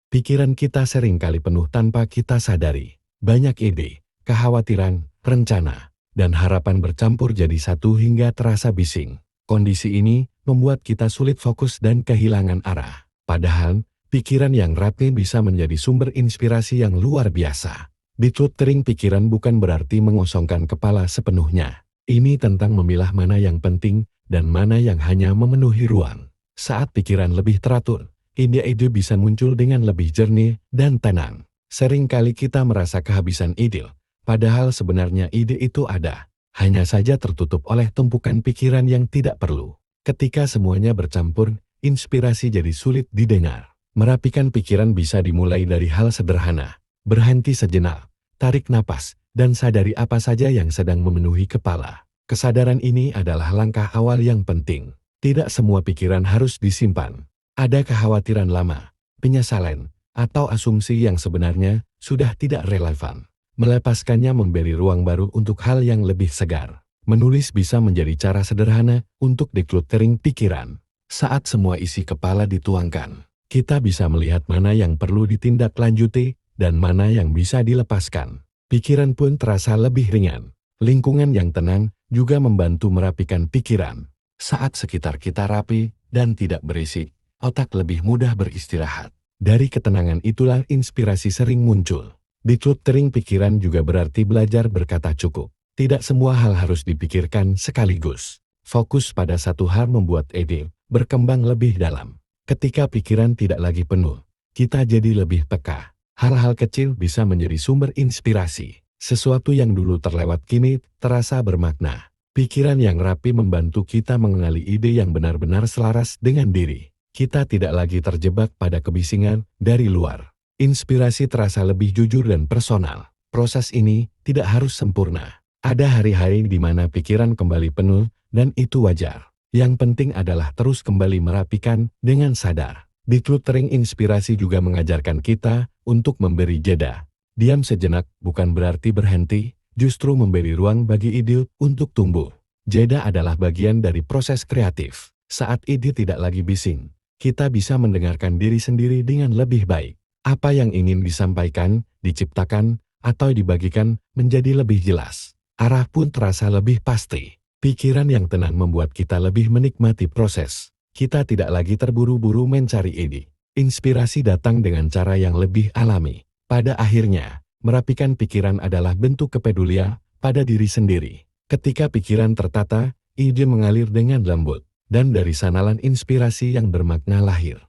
Pikiran kita seringkali penuh tanpa kita sadari. Banyak ide, kekhawatiran, rencana, dan harapan bercampur jadi satu hingga terasa bising. Kondisi ini membuat kita sulit fokus dan kehilangan arah. Padahal, pikiran yang rapi bisa menjadi sumber inspirasi yang luar biasa. Decluttering pikiran bukan berarti mengosongkan kepala sepenuhnya. Ini tentang memilah mana yang penting dan mana yang hanya memenuhi ruang. Saat pikiran lebih teratur, ide-ide bisa muncul dengan lebih jernih dan tenang. Seringkali kita merasa kehabisan ide, padahal sebenarnya ide itu ada. Hanya saja tertutup oleh tumpukan pikiran yang tidak perlu. Ketika semuanya bercampur, inspirasi jadi sulit didengar. Merapikan pikiran bisa dimulai dari hal sederhana. Berhenti sejenak, tarik napas, dan sadari apa saja yang sedang memenuhi kepala. Kesadaran ini adalah langkah awal yang penting. Tidak semua pikiran harus disimpan. Ada kekhawatiran lama, penyesalan, atau asumsi yang sebenarnya sudah tidak relevan. Melepaskannya memberi ruang baru untuk hal yang lebih segar. Menulis bisa menjadi cara sederhana untuk decluttering pikiran. Saat semua isi kepala dituangkan, kita bisa melihat mana yang perlu ditindaklanjuti dan mana yang bisa dilepaskan. Pikiran pun terasa lebih ringan. Lingkungan yang tenang juga membantu merapikan pikiran. Saat sekitar kita rapi dan tidak berisik, otak lebih mudah beristirahat. Dari ketenangan itulah inspirasi sering muncul. Decluttering pikiran juga berarti belajar berkata cukup. Tidak semua hal harus dipikirkan sekaligus. Fokus pada satu hal membuat ide berkembang lebih dalam. Ketika pikiran tidak lagi penuh, kita jadi lebih peka. Hal-hal kecil bisa menjadi sumber inspirasi. Sesuatu yang dulu terlewat kini terasa bermakna. Pikiran yang rapi membantu kita mengenali ide yang benar-benar selaras dengan diri. Kita tidak lagi terjebak pada kebisingan dari luar. Inspirasi terasa lebih jujur dan personal. Proses ini tidak harus sempurna. Ada hari-hari di mana pikiran kembali penuh, dan itu wajar. Yang penting adalah terus kembali merapikan dengan sadar. Decluttering inspirasi juga mengajarkan kita untuk memberi jeda. Diam sejenak bukan berarti berhenti, justru memberi ruang bagi ide untuk tumbuh. Jeda adalah bagian dari proses kreatif. Saat ide tidak lagi bising, kita bisa mendengarkan diri sendiri dengan lebih baik. Apa yang ingin disampaikan, diciptakan, atau dibagikan menjadi lebih jelas. Arah pun terasa lebih pasti. Pikiran yang tenang membuat kita lebih menikmati proses. Kita tidak lagi terburu-buru mencari ide. Inspirasi datang dengan cara yang lebih alami. Pada akhirnya, merapikan pikiran adalah bentuk kepedulian pada diri sendiri. Ketika pikiran tertata, ide mengalir dengan lembut, dan dari sanalah inspirasi yang bermakna lahir.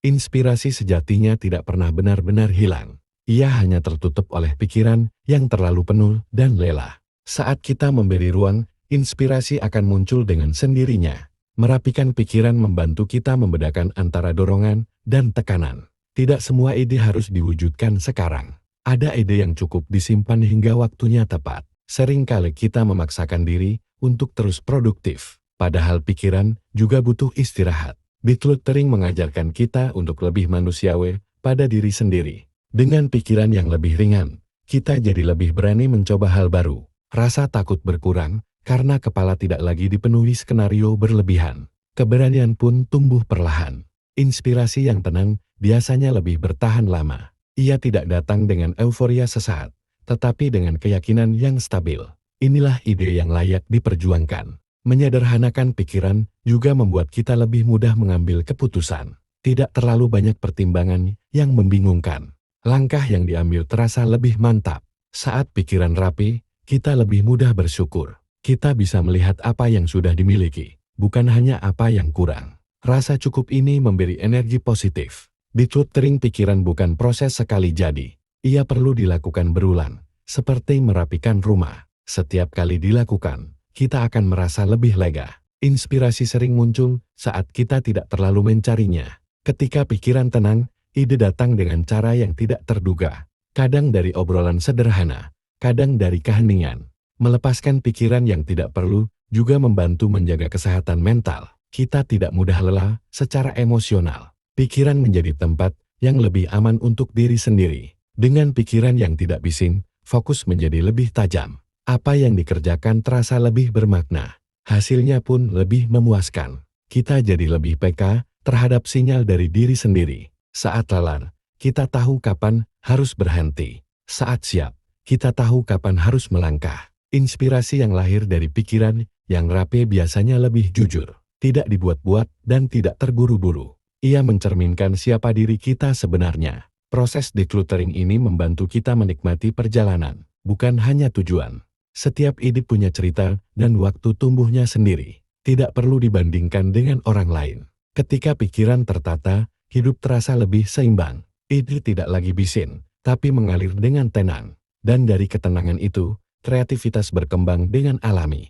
Inspirasi sejatinya tidak pernah benar-benar hilang. Ia hanya tertutup oleh pikiran yang terlalu penuh dan lelah. Saat kita memberi ruang, inspirasi akan muncul dengan sendirinya. Merapikan pikiran membantu kita membedakan antara dorongan dan tekanan. Tidak semua ide harus diwujudkan sekarang. Ada ide yang cukup disimpan hingga waktunya tepat. Seringkali kita memaksakan diri untuk terus produktif. Padahal pikiran juga butuh istirahat. Decluttering mengajarkan kita untuk lebih manusiawi pada diri sendiri. Dengan pikiran yang lebih ringan, kita jadi lebih berani mencoba hal baru. Rasa takut berkurang karena kepala tidak lagi dipenuhi skenario berlebihan. Keberanian pun tumbuh perlahan. Inspirasi yang tenang biasanya lebih bertahan lama. Ia tidak datang dengan euforia sesaat, tetapi dengan keyakinan yang stabil. Inilah ide yang layak diperjuangkan. Menyederhanakan pikiran juga membuat kita lebih mudah mengambil keputusan. Tidak terlalu banyak pertimbangan yang membingungkan. Langkah yang diambil terasa lebih mantap. Saat pikiran rapi, kita lebih mudah bersyukur. Kita bisa melihat apa yang sudah dimiliki, bukan hanya apa yang kurang. Rasa cukup ini memberi energi positif. Decluttering pikiran bukan proses sekali jadi. Ia perlu dilakukan berulang, seperti merapikan rumah. Setiap kali dilakukan, kita akan merasa lebih lega. Inspirasi sering muncul saat kita tidak terlalu mencarinya. Ketika pikiran tenang, ide datang dengan cara yang tidak terduga. Kadang dari obrolan sederhana, kadang dari keheningan. Melepaskan pikiran yang tidak perlu juga membantu menjaga kesehatan mental. Kita tidak mudah lelah secara emosional. Pikiran menjadi tempat yang lebih aman untuk diri sendiri. Dengan pikiran yang tidak bising, fokus menjadi lebih tajam. Apa yang dikerjakan terasa lebih bermakna. Hasilnya pun lebih memuaskan. Kita jadi lebih peka terhadap sinyal dari diri sendiri. Saat lelah, kita tahu kapan harus berhenti. Saat siap, kita tahu kapan harus melangkah. Inspirasi yang lahir dari pikiran yang rapi biasanya lebih jujur, tidak dibuat-buat dan tidak terburu-buru. Ia mencerminkan siapa diri kita sebenarnya. Proses decluttering ini membantu kita menikmati perjalanan, bukan hanya tujuan. Setiap ide punya cerita dan waktu tumbuhnya sendiri. Tidak perlu dibandingkan dengan orang lain. Ketika pikiran tertata, hidup terasa lebih seimbang. Ide tidak lagi bisin, tapi mengalir dengan tenang. Dan dari ketenangan itu, kreativitas berkembang dengan alami.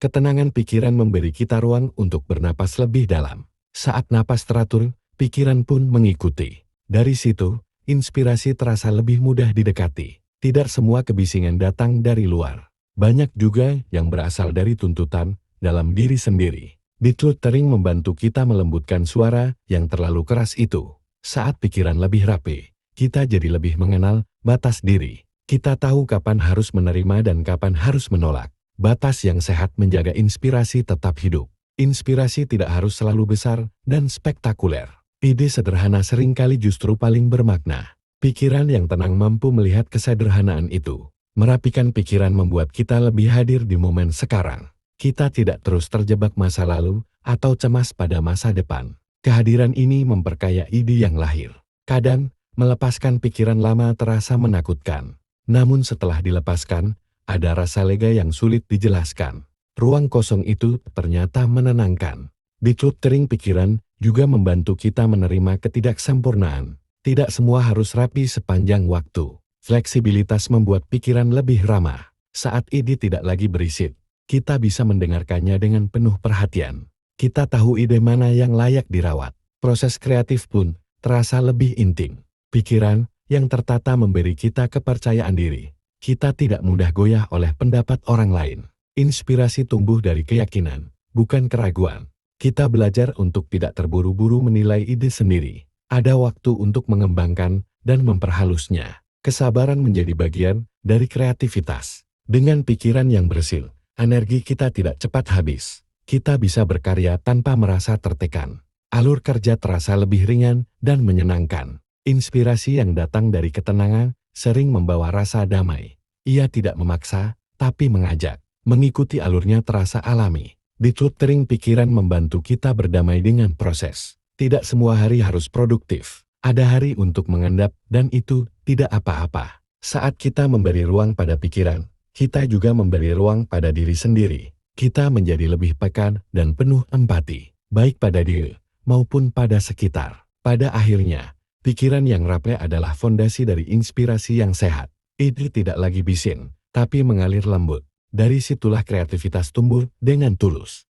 Ketenangan pikiran memberi kita ruang untuk bernapas lebih dalam. Saat napas teratur, pikiran pun mengikuti. Dari situ, inspirasi terasa lebih mudah didekati. Tidak semua kebisingan datang dari luar. Banyak juga yang berasal dari tuntutan dalam diri sendiri. Decluttering membantu kita melembutkan suara yang terlalu keras itu. Saat pikiran lebih rapi, kita jadi lebih mengenal batas diri. Kita tahu kapan harus menerima dan kapan harus menolak. Batas yang sehat menjaga inspirasi tetap hidup. Inspirasi tidak harus selalu besar dan spektakuler. Ide sederhana seringkali justru paling bermakna. Pikiran yang tenang mampu melihat kesederhanaan itu. Merapikan pikiran membuat kita lebih hadir di momen sekarang. Kita tidak terus terjebak masa lalu atau cemas pada masa depan. Kehadiran ini memperkaya ide yang lahir. Kadang, melepaskan pikiran lama terasa menakutkan. Namun setelah dilepaskan, ada rasa lega yang sulit dijelaskan. Ruang kosong itu ternyata menenangkan. Decluttering pikiran juga membantu kita menerima ketidaksempurnaan. Tidak semua harus rapi sepanjang waktu. Fleksibilitas membuat pikiran lebih ramah. Saat ide tidak lagi berisik, kita bisa mendengarkannya dengan penuh perhatian. Kita tahu ide mana yang layak dirawat. Proses kreatif pun terasa lebih intim. Pikiran yang tertata memberi kita kepercayaan diri. Kita tidak mudah goyah oleh pendapat orang lain. Inspirasi tumbuh dari keyakinan, bukan keraguan. Kita belajar untuk tidak terburu-buru menilai ide sendiri. Ada waktu untuk mengembangkan dan memperhalusnya. Kesabaran menjadi bagian dari kreativitas. Dengan pikiran yang bersih, energi kita tidak cepat habis. Kita bisa berkarya tanpa merasa tertekan. Alur kerja terasa lebih ringan dan menyenangkan. Inspirasi yang datang dari ketenangan sering membawa rasa damai. Ia tidak memaksa, tapi mengajak. Mengikuti alurnya terasa alami. Decluttering pikiran membantu kita berdamai dengan proses. Tidak semua hari harus produktif. Ada hari untuk mengendap dan itu tidak apa-apa. Saat kita memberi ruang pada pikiran, kita juga memberi ruang pada diri sendiri. Kita menjadi lebih peka dan penuh empati, baik pada diri maupun pada sekitar. Pada akhirnya, pikiran yang rapi adalah fondasi dari inspirasi yang sehat. Ide tidak lagi bisin, tapi mengalir lembut. Dari situlah kreativitas tumbuh dengan tulus.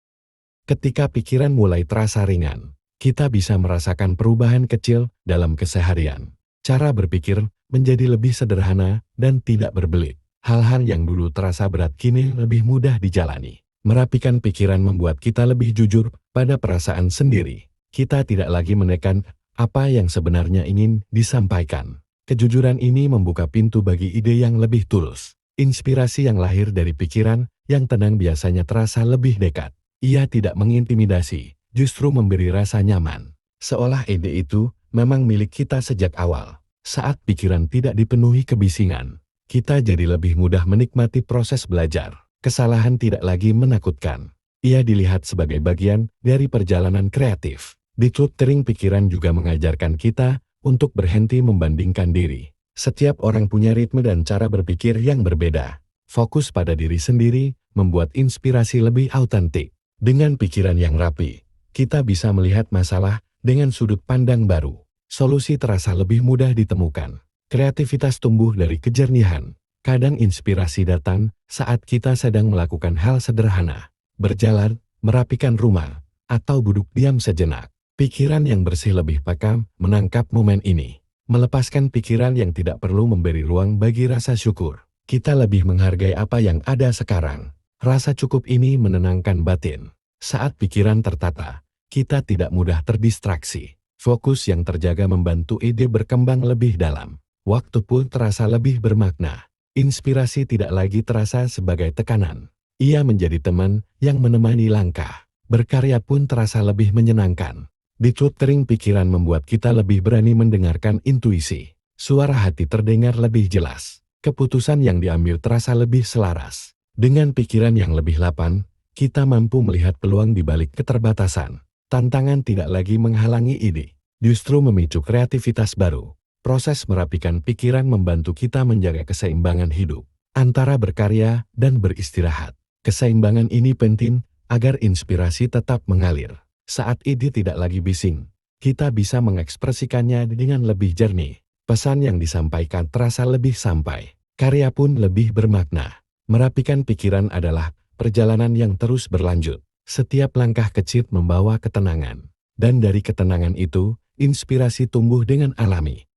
Ketika pikiran mulai terasa ringan, kita bisa merasakan perubahan kecil dalam keseharian. Cara berpikir menjadi lebih sederhana dan tidak berbelit. Hal-hal yang dulu terasa berat kini lebih mudah dijalani. Merapikan pikiran membuat kita lebih jujur pada perasaan sendiri. Kita tidak lagi menekan apa yang sebenarnya ingin disampaikan. Kejujuran ini membuka pintu bagi ide yang lebih tulus. Inspirasi yang lahir dari pikiran yang tenang biasanya terasa lebih dekat. Ia tidak mengintimidasi, justru memberi rasa nyaman. Seolah ide itu memang milik kita sejak awal. Saat pikiran tidak dipenuhi kebisingan, kita jadi lebih mudah menikmati proses belajar. Kesalahan tidak lagi menakutkan. Ia dilihat sebagai bagian dari perjalanan kreatif. Decluttering pikiran juga mengajarkan kita untuk berhenti membandingkan diri. Setiap orang punya ritme dan cara berpikir yang berbeda. Fokus pada diri sendiri membuat inspirasi lebih autentik. Dengan pikiran yang rapi, kita bisa melihat masalah dengan sudut pandang baru. Solusi terasa lebih mudah ditemukan. Kreativitas tumbuh dari kejernihan. Kadang inspirasi datang saat kita sedang melakukan hal sederhana. Berjalan, merapikan rumah, atau duduk diam sejenak. Pikiran yang bersih lebih peka menangkap momen ini. Melepaskan pikiran yang tidak perlu memberi ruang bagi rasa syukur. Kita lebih menghargai apa yang ada sekarang. Rasa cukup ini menenangkan batin. Saat pikiran tertata, kita tidak mudah terdistraksi. Fokus yang terjaga membantu ide berkembang lebih dalam. Waktu pun terasa lebih bermakna. Inspirasi tidak lagi terasa sebagai tekanan. Ia menjadi teman yang menemani langkah. Berkarya pun terasa lebih menyenangkan. Decluttering pikiran membuat kita lebih berani mendengarkan intuisi. Suara hati terdengar lebih jelas. Keputusan yang diambil terasa lebih selaras. Dengan pikiran yang lebih lapang, kita mampu melihat peluang di balik keterbatasan. Tantangan tidak lagi menghalangi ide, justru memicu kreativitas baru. Proses merapikan pikiran membantu kita menjaga keseimbangan hidup antara berkarya dan beristirahat. Keseimbangan ini penting agar inspirasi tetap mengalir. Saat ide tidak lagi bising, kita bisa mengekspresikannya dengan lebih jernih. Pesan yang disampaikan terasa lebih sampai. Karya pun lebih bermakna. Merapikan pikiran adalah perjalanan yang terus berlanjut. Setiap langkah kecil membawa ketenangan. Dan dari ketenangan itu, inspirasi tumbuh dengan alami.